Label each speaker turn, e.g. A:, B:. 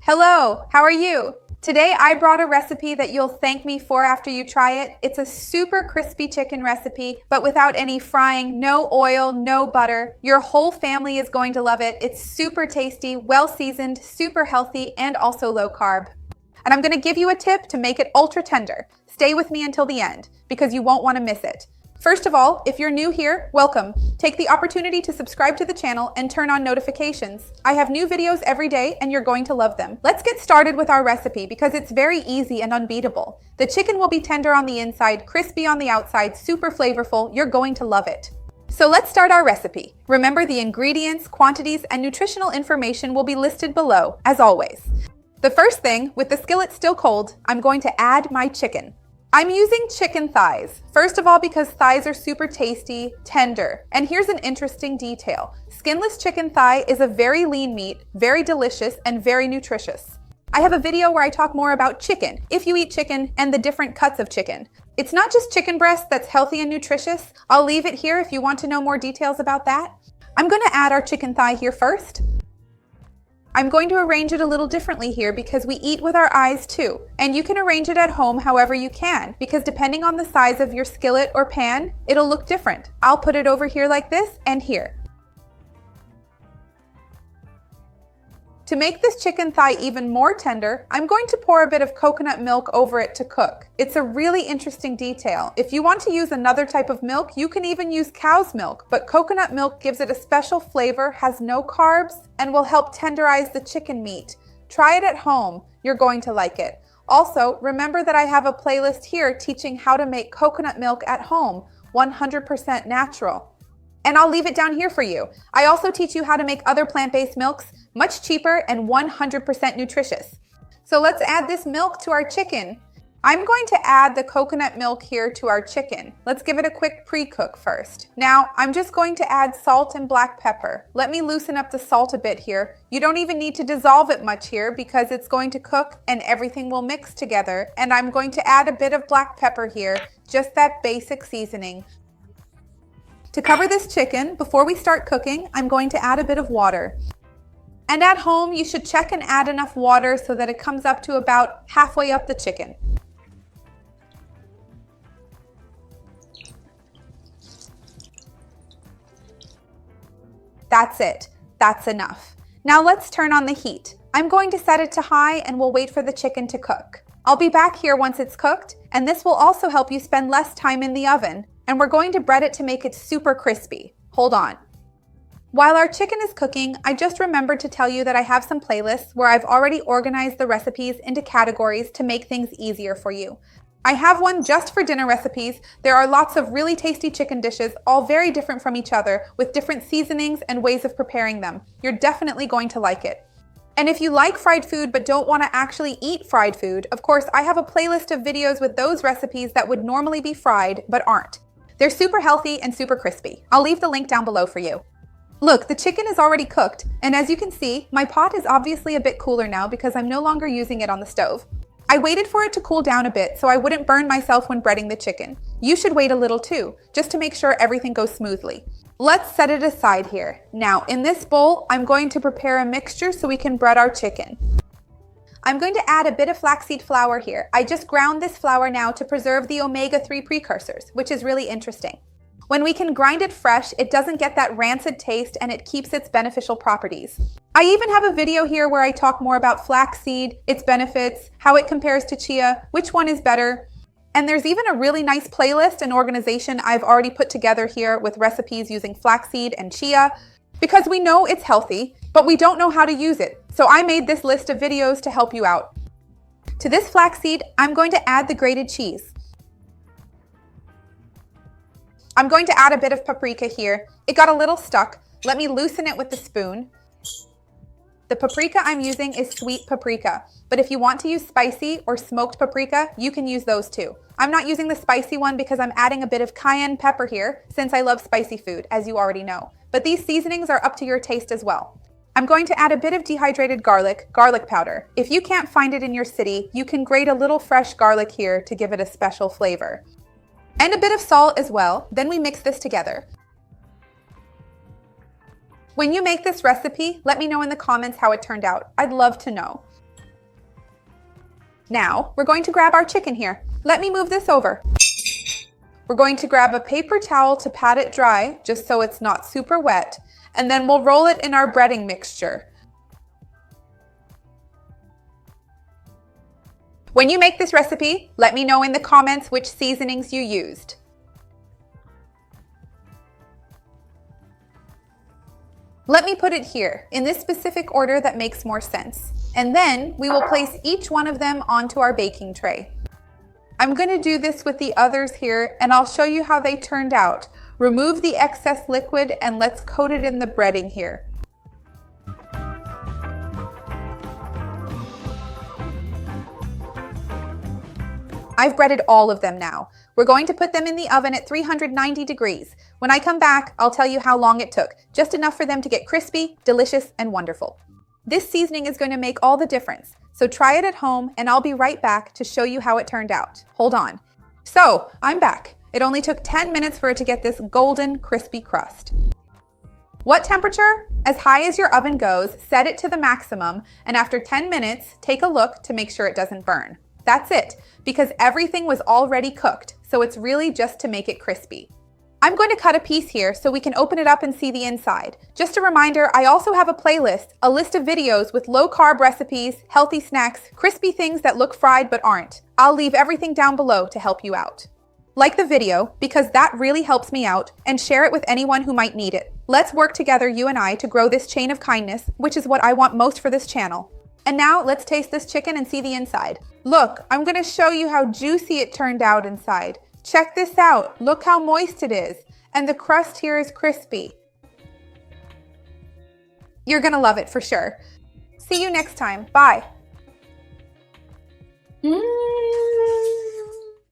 A: Hello, how are you? Today I brought a recipe that you'll thank me for after you try it. It's a super crispy chicken recipe, but without any frying, no oil, no butter. Your whole family is going to love it. It's super tasty, well seasoned, super healthy, and also low carb. And I'm gonna give you a tip to make it ultra tender. Stay with me until the end, because you won't wanna miss it. First of all, if you're new here, welcome. Take the opportunity to subscribe to the channel and turn on notifications. I have new videos every day and you're going to love them. Let's get started with our recipe because it's very easy and unbeatable. The chicken will be tender on the inside, crispy on the outside, super flavorful. You're going to love it. So let's start our recipe. Remember, the ingredients, quantities, and nutritional information will be listed below, as always. The first thing, with the skillet still cold, I'm going to add my chicken. I'm using chicken thighs. First of all, because thighs are super tasty, tender. And here's an interesting detail. Skinless chicken thigh is a very lean meat, very delicious, and very nutritious. I have a video where I talk more about chicken, if you eat chicken, and the different cuts of chicken. It's not just chicken breast that's healthy and nutritious. I'll leave it here if you want to know more details about that. I'm going to add our chicken thigh here first. I'm going to arrange it a little differently here because we eat with our eyes too. And you can arrange it at home however you can, because depending on the size of your skillet or pan, it'll look different. I'll put it over here like this and here. To make this chicken thigh even more tender, I'm going to pour a bit of coconut milk over it to cook. It's a really interesting detail. If you want to use another type of milk, you can even use cow's milk, but coconut milk gives it a special flavor, has no carbs, and will help tenderize the chicken meat. Try it at home. You're going to like it. Also, remember that I have a playlist here teaching how to make coconut milk at home, 100% natural. And I'll leave it down here for you. I also teach you how to make other plant-based milks, much cheaper and 100% nutritious. So let's add this milk to our chicken. I'm going to add the coconut milk here to our chicken. Let's give it a quick pre-cook first. Now, I'm just going to add salt and black pepper. Let me loosen up the salt a bit here. You don't even need to dissolve it much here because it's going to cook and everything will mix together. And I'm going to add a bit of black pepper here, just that basic seasoning. To cover this chicken, before we start cooking, I'm going to add a bit of water. And at home, you should check and add enough water so that it comes up to about halfway up the chicken. That's it. That's enough. Now let's turn on the heat. I'm going to set it to high and we'll wait for the chicken to cook. I'll be back here once it's cooked, and this will also help you spend less time in the oven. And we're going to bread it to make it super crispy. Hold on. While our chicken is cooking, I just remembered to tell you that I have some playlists where I've already organized the recipes into categories to make things easier for you. I have one just for dinner recipes. There are lots of really tasty chicken dishes, all very different from each other, with different seasonings and ways of preparing them. You're definitely going to like it. And if you like fried food but don't want to actually eat fried food, of course, I have a playlist of videos with those recipes that would normally be fried but aren't. They're super healthy and super crispy. I'll leave the link down below for you. Look, the chicken is already cooked, and as you can see, my pot is obviously a bit cooler now because I'm no longer using it on the stove. I waited for it to cool down a bit so I wouldn't burn myself when breading the chicken. You should wait a little too, just to make sure everything goes smoothly. Let's set it aside here. Now, in this bowl, I'm going to prepare a mixture so we can bread our chicken. I'm going to add a bit of flaxseed flour here. I just ground this flour now to preserve the omega-3 precursors, which is really interesting. When we can grind it fresh, it doesn't get that rancid taste and it keeps its beneficial properties. I even have a video here where I talk more about flaxseed, its benefits, how it compares to chia, which one is better. And there's even a really nice playlist and organization I've already put together here with recipes using flaxseed and chia, because we know it's healthy, but we don't know how to use it. So I made this list of videos to help you out. To this flaxseed, I'm going to add the grated cheese. I'm going to add a bit of paprika here. It got a little stuck. Let me loosen it with the spoon. The paprika I'm using is sweet paprika, but if you want to use spicy or smoked paprika, you can use those too. I'm not using the spicy one because I'm adding a bit of cayenne pepper here since I love spicy food, as you already know. But these seasonings are up to your taste as well. I'm going to add a bit of dehydrated garlic powder. If you can't find it in your city, you can grate a little fresh garlic here to give it a special flavor. And a bit of salt as well. Then we mix this together. When you make this recipe, let me know in the comments how it turned out. I'd love to know. Now, we're going to grab our chicken here. Let me move this over. We're going to grab a paper towel to pat it dry, just so it's not super wet, and then we'll roll it in our breading mixture. When you make this recipe, let me know in the comments which seasonings you used. Let me put it here, in this specific order that makes more sense. And then we will place each one of them onto our baking tray. I'm going to do this with the others here, and I'll show you how they turned out. Remove the excess liquid and let's coat it in the breading here. I've breaded all of them now. We're going to put them in the oven at 390 degrees. When I come back, I'll tell you how long it took. Just enough for them to get crispy, delicious, and wonderful. This seasoning is going to make all the difference. So try it at home, and I'll be right back to show you how it turned out. Hold on. So, I'm back. It only took 10 minutes for it to get this golden, crispy crust. What temperature? As high as your oven goes, set it to the maximum, and after 10 minutes, take a look to make sure it doesn't burn. That's it, because everything was already cooked, so it's really just to make it crispy. I'm going to cut a piece here so we can open it up and see the inside. Just a reminder, I also have a playlist, a list of videos with low-carb recipes, healthy snacks, crispy things that look fried but aren't. I'll leave everything down below to help you out. Like the video, because that really helps me out, and share it with anyone who might need it. Let's work together, you and I, to grow this chain of kindness, which is what I want most for this channel. And now let's taste this chicken and see the inside. Look, I'm going to show you how juicy it turned out inside. Check this out. Look how moist it is. And the crust here is crispy. You're going to love it for sure. See you next time. Bye.